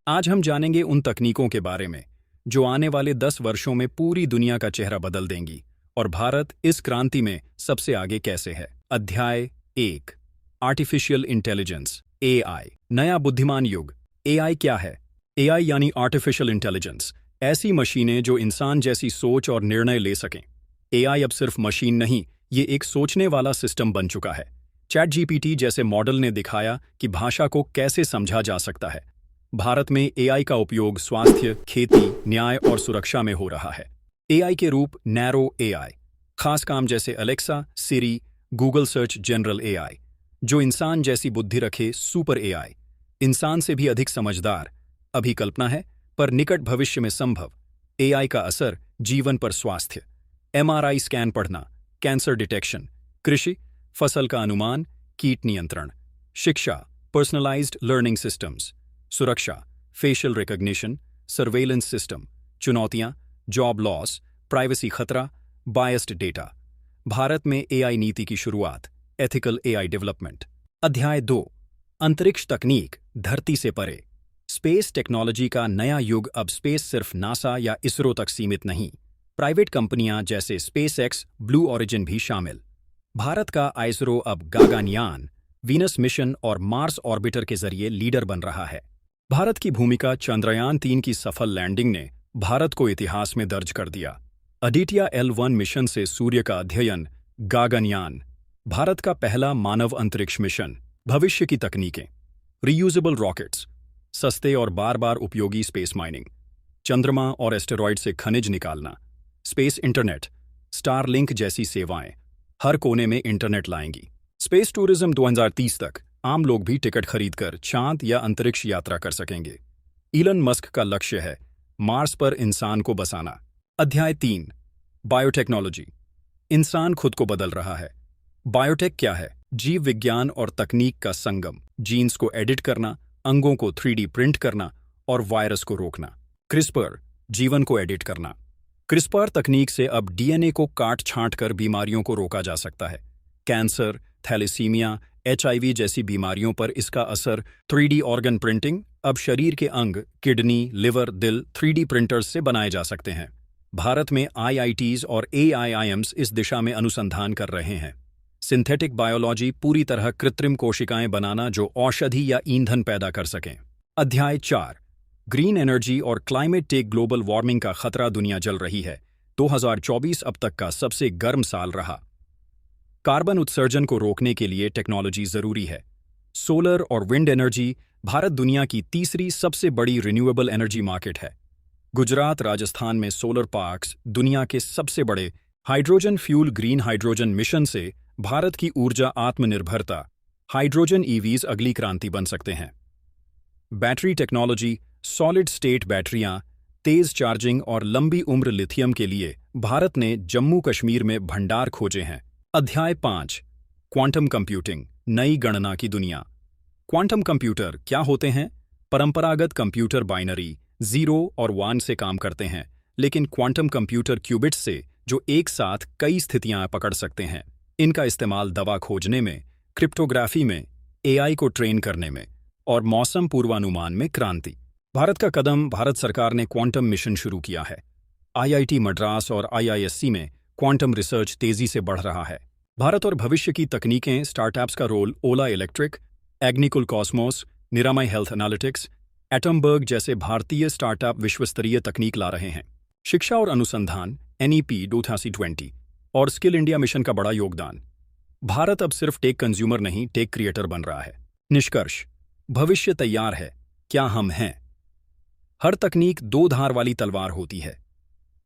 आज हम जानेंगे उन तकनीकों के बारे में जो आने वाले 10 वर्षों में पूरी दुनिया का चेहरा बदल देंगी और भारत इस क्रांति में सबसे आगे कैसे है। अध्याय 1। Artificial intelligence AI. नया बुद्धिमान युग। एआई क्या है? एआई यानी आर्टिफिशियल इंटेलिजेंस, ऐसी मशीनें जो इंसान जैसी सोच और निर्णय ले सकें। एआई अब सिर्फ मशीन नहीं, ये एक सोचने वाला सिस्टम बन चुका है। चैट जीपीटी जैसे मॉडल ने दिखाया कि भाषा को कैसे समझा जा सकता है। भारत में एआई का उपयोग स्वास्थ्य, खेती, न्याय और सुरक्षा में हो रहा है। एआई के रूप नैरो एआई, खास काम जैसे अलेक्सा, सिरी, गूगल सर्च, जनरल एआई, जो इंसान जैसी बुद्धि रखे, सुपर एआई, इंसान से भी अधिक समझदार। अभी कल्पना है, पर निकट भविष्य में संभव। एआई का असर जीवन पर स्वास्थ्य, एमआरआई स्कैन पढ़ना, कैंसर डिटेक्शन, कृषि, फसल का अनुमान, कीट नियंत्रण, शिक्षा, पर्सनलाइज्ड लर्निंग सिस्टम्स, सुरक्षा, फेशियल रिकॉग्निशन, सर्वेलेंस सिस्टम, चुनौतियां, जॉब लॉस, प्राइवेसी खतरा, बायस्ड डेटा। भारत में एआई नीति की शुरुआत, एथिकल एआई डेवलपमेंट। अध्याय 2। अंतरिक्ष तकनीक, धरती से परे। स्पेस टेक्नोलॉजी का नया युग। अब स्पेस सिर्फ नासा या इसरो तक सीमित नहीं, प्राइवेट कंपनियां जैसे स्पेसएक्स, ब्लू ओरिजिन भी शामिल। भारत का आइसरो अब गागनयान, वीनस मिशन और मार्स ऑर्बिटर के जरिए लीडर बन रहा है। भारत की भूमिका चंद्रयान-3 की सफल लैंडिंग ने भारत को इतिहास में दर्ज कर दिया। अदित्य L1 मिशन से सूर्य का अध्ययन, गागनयान, भारत का पहला मानव अंतरिक्ष मिशन। भविष्य की तकनीकें, रीयूजेबल रॉकेट्स, सस्ते और बार बार उपयोगी स्पेस माइनिंग, चंद्रमा और एस्टेरॉयड से खनिज निकालना, स्पेस इंटरनेट, स्टारलिंक जैसी सेवाएं हर कोने में इंटरनेट लाएंगी। स्पेस टूरिज्म 2030 तक आम लोग भी टिकट खरीदकर चांद या अंतरिक्ष यात्रा कर सकेंगे। इलन मस्क का लक्ष्य है मार्स पर इंसान को बसाना। अध्याय 3। बायोटेक्नोलॉजी, इंसान खुद को बदल रहा है। बायोटेक क्या है? जीव विज्ञान और तकनीक का संगम। जीन्स को एडिट करना, अंगों को 3D प्रिंट करना और वायरस को रोकना। क्रिस्पर, जीवन को एडिट करना। क्रिस्पर तकनीक से अब डीएनए को काट छांट कर बीमारियों को रोका जा सकता है। कैंसर, थैलेसीमिया, HIV जैसी बीमारियों पर इसका असर। 3D ऑर्गन प्रिंटिंग, अब शरीर के अंग, किडनी, लिवर, दिल 3D प्रिंटर्स से बनाए जा सकते हैं। भारत में IITs और AIIMs इस दिशा में अनुसंधान कर रहे हैं। सिंथेटिक बायोलॉजी, पूरी तरह कृत्रिम कोशिकाएं बनाना जो औषधि या ईंधन पैदा कर सकें। अध्याय 4। ग्रीन एनर्जी और क्लाइमेट टेक। ग्लोबल वार्मिंग का खतरा, दुनिया जल रही है। 2024 अब तक का सबसे गर्म साल रहा। कार्बन उत्सर्जन को रोकने के लिए टेक्नोलॉजी जरूरी है। सोलर और विंड एनर्जी, भारत दुनिया की तीसरी सबसे बड़ी रिन्यूएबल एनर्जी मार्केट है। गुजरात, राजस्थान में सोलर पार्क्स दुनिया के सबसे बड़े। Hydrogen fuel green hydrogen mission से भारत की ऊर्जा आत्मनिर्भरता। हाइड्रोजन EVs अगली क्रांति बन सकते हैं। बैटरी टेक्नोलॉजी, सॉलिड स्टेट बैटरियां, तेज चार्जिंग और लंबी उम्र लिथियम के लिए भारत ने जम्मू कश्मीर में भंडार खोजे हैं। अध्याय 5। क्वांटम कंप्यूटिंग, नई गणना की दुनिया। क्वांटम कंप्यूटर क्या होते हैं? परंपरागत कंप्यूटर बाइनरी 0 और 1 से काम करते हैं, लेकिन क्वांटम कंप्यूटर क्यूबिट्स से, जो एक साथ कई स्थितियां पकड़ सकते हैं। इनका इस्तेमाल दवा खोजने में, क्रिप्टोग्राफी में, AI को ट्रेन करने में और मौसम पूर्वानुमान में क्रांति। भारत का कदम, भारत सरकार ने क्वांटम मिशन शुरू किया है। IIT मद्रास और IISc में क्वांटम रिसर्च तेजी से बढ़ रहा है। भारत और भविष्य की तकनीकें, स्टार्टअप्स का रोल, ओला इलेक्ट्रिक, एग्निकुल कॉस्मोस, निरामय हेल्थ एनालिटिक्स, एटमबर्ग जैसे भारतीय स्टार्टअप विश्वस्तरीय तकनीक ला रहे हैं। शिक्षा और अनुसंधान, NEP 2020 और स्किल इंडिया मिशन का बड़ा योगदान। भारत अब सिर्फ टेक कंज्यूमर नहीं, टेक क्रिएटर बन रहा है। निष्कर्ष, भविष्य तैयार है, क्या हम हैं? हर तकनीक दो धार वाली तलवार होती है।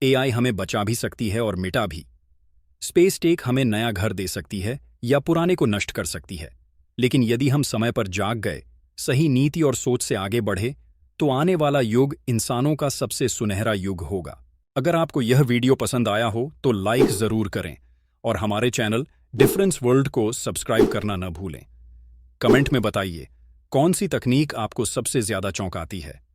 AI हमें बचा भी सकती है और मिटा भी। स्पेस टेक हमें नया घर दे सकती है या पुराने को नष्ट कर सकती है। लेकिन यदि हम समय पर जाग गए, सही नीति और सोच से आगे बढ़े, तो आने वाला युग इंसानों का सबसे सुनहरा युग होगा। अगर आपको यह वीडियो पसंद आया हो तो लाइक जरूर करें और हमारे चैनल डिफरेंस वर्ल्ड को सब्सक्राइब करना न भूलें। कमेंट में बताइए, कौन सी तकनीक आपको सबसे ज्यादा चौंकाती है।